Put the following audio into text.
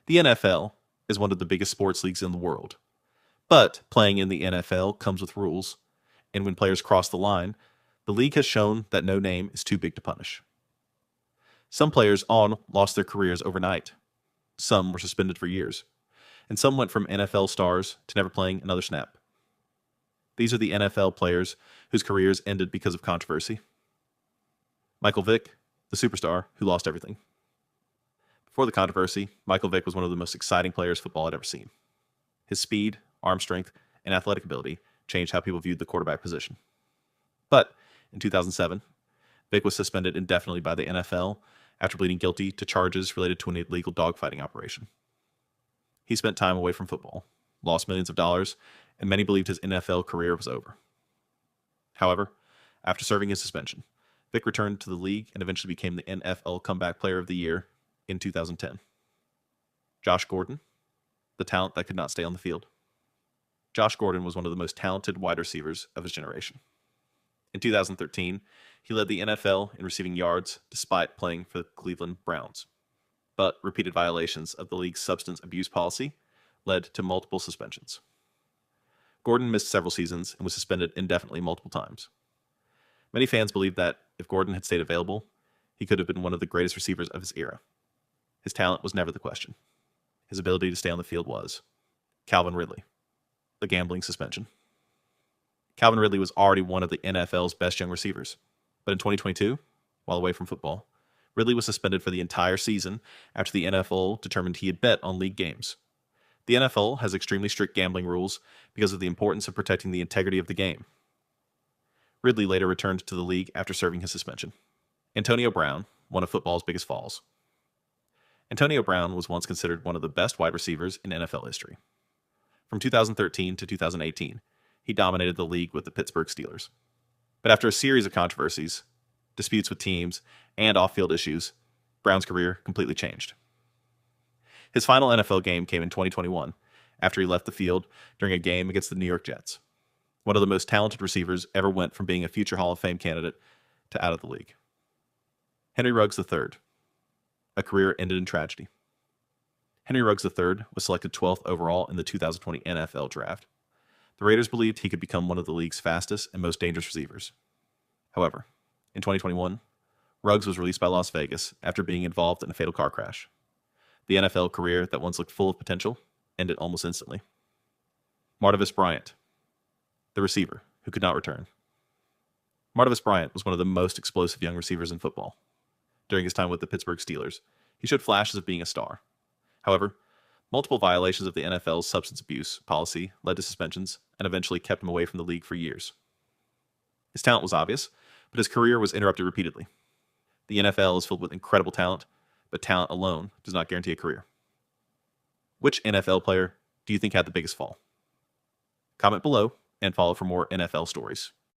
The NFL is one of the biggest sports leagues in the world. But playing in the NFL comes with rules, and when players cross the line, the league has shown that no name is too big to punish. Some players on lost their careers overnight. Some were suspended for years, and some went from NFL stars to never playing another snap. These are the NFL players whose careers ended because of controversy. Michael Vick, the superstar who lost everything. Before the controversy, Michael Vick was one of the most exciting players football had ever seen. His speed, arm strength, and athletic ability changed how people viewed the quarterback position. But in 2007, Vick was suspended indefinitely by the NFL after pleading guilty to charges related to an illegal dogfighting operation. He spent time away from football, lost millions of dollars, and many believed his NFL career was over. However, after serving his suspension, Vick returned to the league and eventually became the NFL Comeback Player of the Year in 2010. Josh Gordon, the talent that could not stay on the field. Josh Gordon was one of the most talented wide receivers of his generation. In 2013, he led the NFL in receiving yards despite playing for the Cleveland Browns. But repeated violations of the league's substance abuse policy led to multiple suspensions. Gordon missed several seasons and was suspended indefinitely multiple times. Many fans believe that if Gordon had stayed available, he could have been one of the greatest receivers of his era. His talent was never the question. His ability to stay on the field was. Calvin Ridley, the gambling suspension. Calvin Ridley was already one of the NFL's best young receivers. But in 2022, while away from football, Ridley was suspended for the entire season after the NFL determined he had bet on league games. The NFL has extremely strict gambling rules because of the importance of protecting the integrity of the game. Ridley later returned to the league after serving his suspension. Antonio Brown, one of football's biggest falls. Antonio Brown was once considered one of the best wide receivers in NFL history. From 2013 to 2018, he dominated the league with the Pittsburgh Steelers. But after a series of controversies, disputes with teams, and off-field issues, Brown's career completely changed. His final NFL game came in 2021, after he left the field during a game against the New York Jets. One of the most talented receivers ever went from being a future Hall of Fame candidate to out of the league. Henry Ruggs III. A career ended in tragedy. Henry Ruggs III was selected 12th overall in the 2020 NFL Draft. The Raiders believed he could become one of the league's fastest and most dangerous receivers. However, in 2021, Ruggs was released by Las Vegas after being involved in a fatal car crash. The NFL career that once looked full of potential ended almost instantly. Martavis Bryant, the receiver who could not return. Martavis Bryant was one of the most explosive young receivers in football. During his time with the Pittsburgh Steelers, he showed flashes of being a star. However, multiple violations of the NFL's substance abuse policy led to suspensions and eventually kept him away from the league for years. His talent was obvious, but his career was interrupted repeatedly. The NFL is filled with incredible talent, but talent alone does not guarantee a career. Which NFL player do you think had the biggest fall? Comment below and follow for more NFL stories.